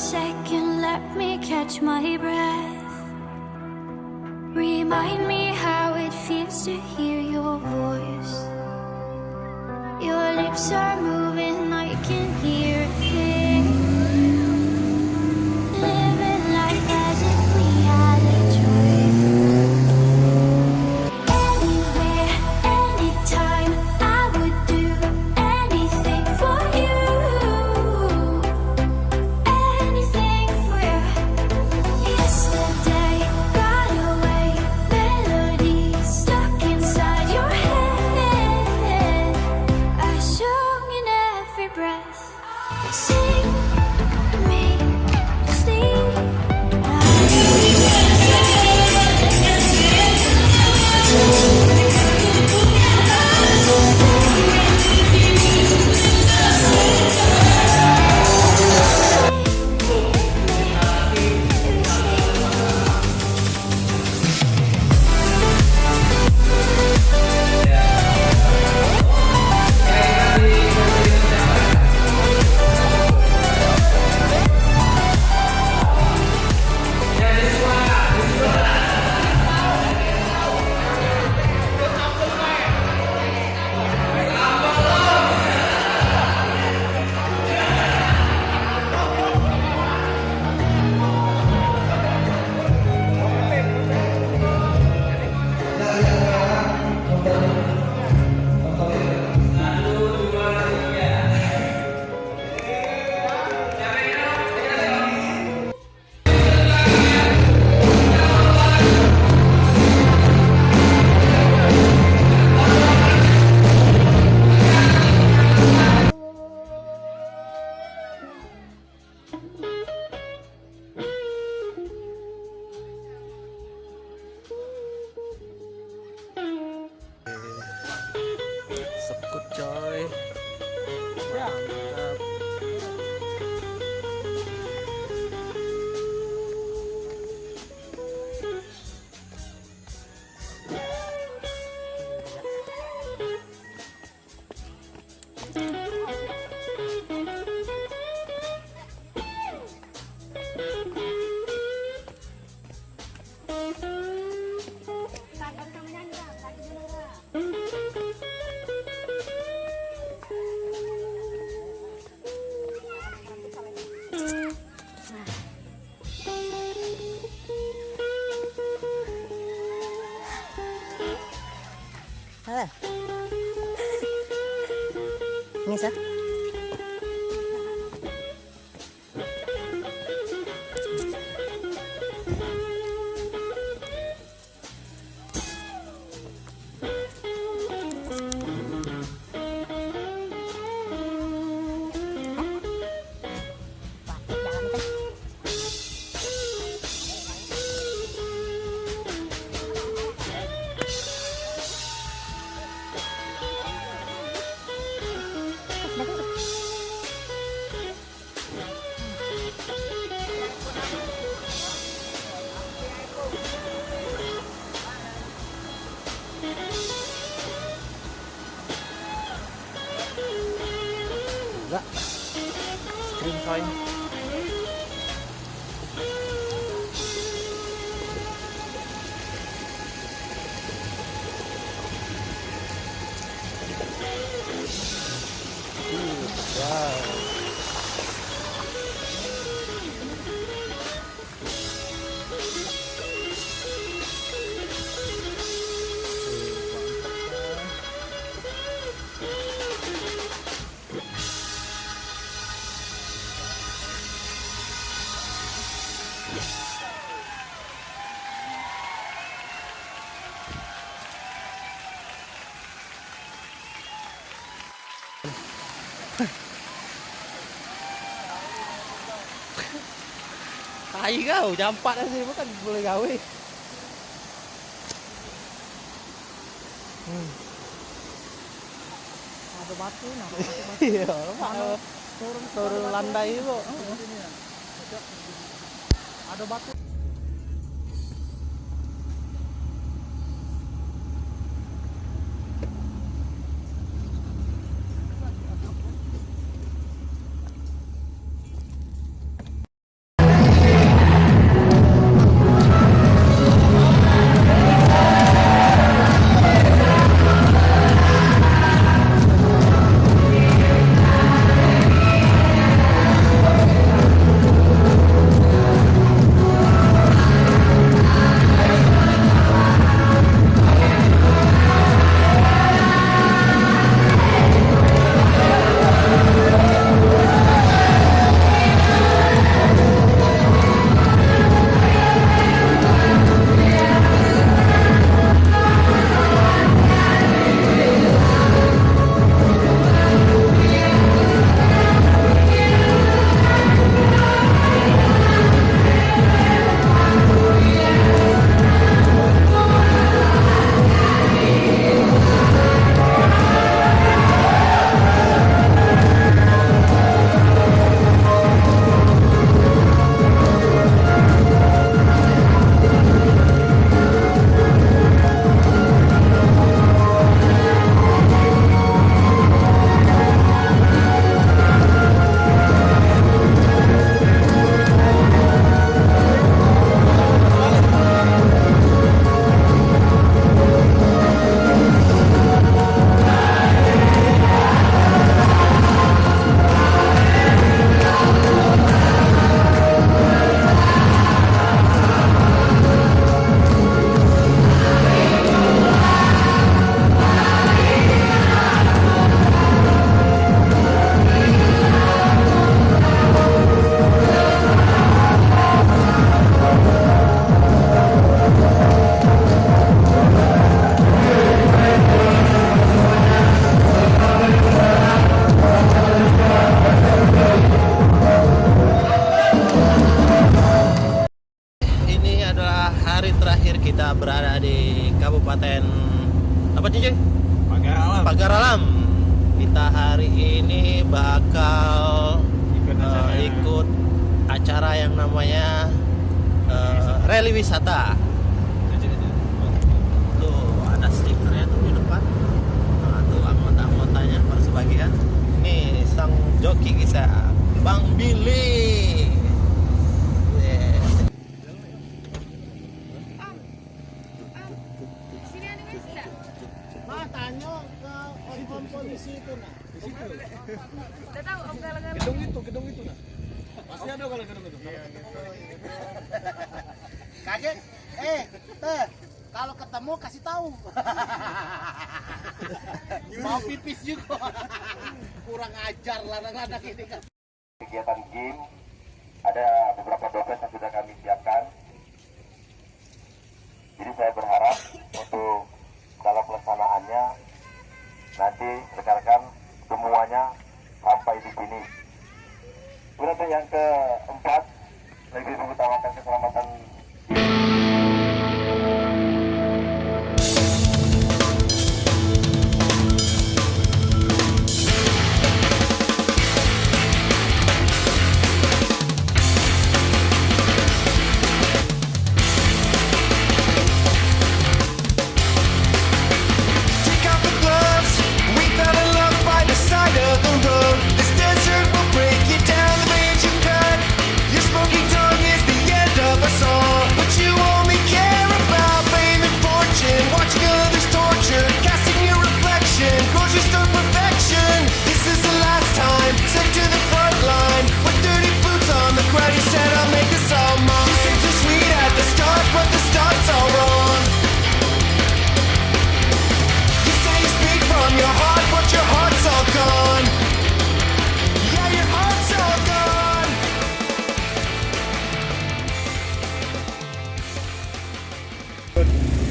second, let me catch my breath. Remind me how it feels to hear your voice. Your lips are moving, I can hear a thing. Living life as if we had a choice. Anywhere, anytime, I would do anything for you. Anything for you. Yesterday got away, melodies stuck inside your head. I sung in every breath. Sing me sleep. Sekut coy. Mantap. Ngisa? Enggak. Screen coy. Wow. Tai kau, jampak dah sini bukan boleh gawe. Ada batu nah, Iya, turun landai itu. ada batu. Cicing? Pagar alam. Pagar Alam. Kita hari ini bakal ikut acara yang namanya rally wisata. Tuh ada stikernya tuh di depan. Nah, tuh anggota-anggotanya bersebagian. Nih sang joki kita, Bang Billy. Yeah. Nah, tanya ke om polisi itu nah. Di situ. Udah tahu om galang-galang. Gedung itu nah. Pasti ada kalau gedung itu. Kaget. Kalau ketemu kasih tahu. Mau pipis juga. Kurang ajar ladang-ladang ini kan. Kegiatan game ada beberapa dompet yang sudah kami siapkan. Jadi saya berharap untuk dalam pelaksanaannya nanti rekan-rekan semuanya sampai di sini. Kemudian yang keempat, lebih mengutamakan keselamatan. Take off the gloves. We fell in love by the side of the road. This desert will break you down the way you cut. Your smoking tongue is the end of us all. But you only care about fame and fortune. Watching others torture, casting your reflection. Grocery store perfection. This is the last time. Sent to the front line with dirty boots on the ground. You said I'll make this all mine. You seemed so sweet at the start, but the start's all wrong. You say you speak from your heart, but your heart's all gone. Yeah, your heart's all gone.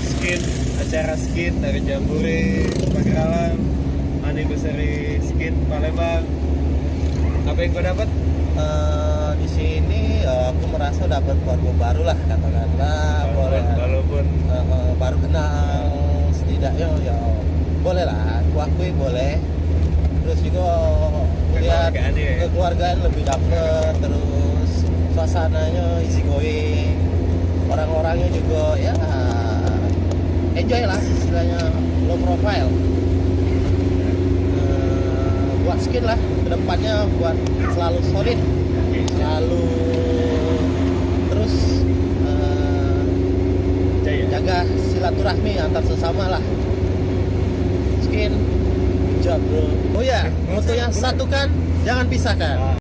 Skin, acara skin dari Jambore, Pagar Alam, anniversary skin Palembang. Apa yang kau dapat? Di sini aku merasa dapat warga baru lah katakanlah, boleh Walaupun baru kenal setidaknya ya boleh lah, aku akui boleh. Terus juga lihat Kekeluargaan ya? kekeluargaan lebih dapet, terus suasananya easy going, orang-orangnya juga ya enjoy lah, istilahnya low profile. Buat skin lah kedepannya, buat selalu solid, selalu terus jaga silaturahmi antar sesama lah. Skin, job bro. Oh ya, untuk yang satu kan jangan pisahkan.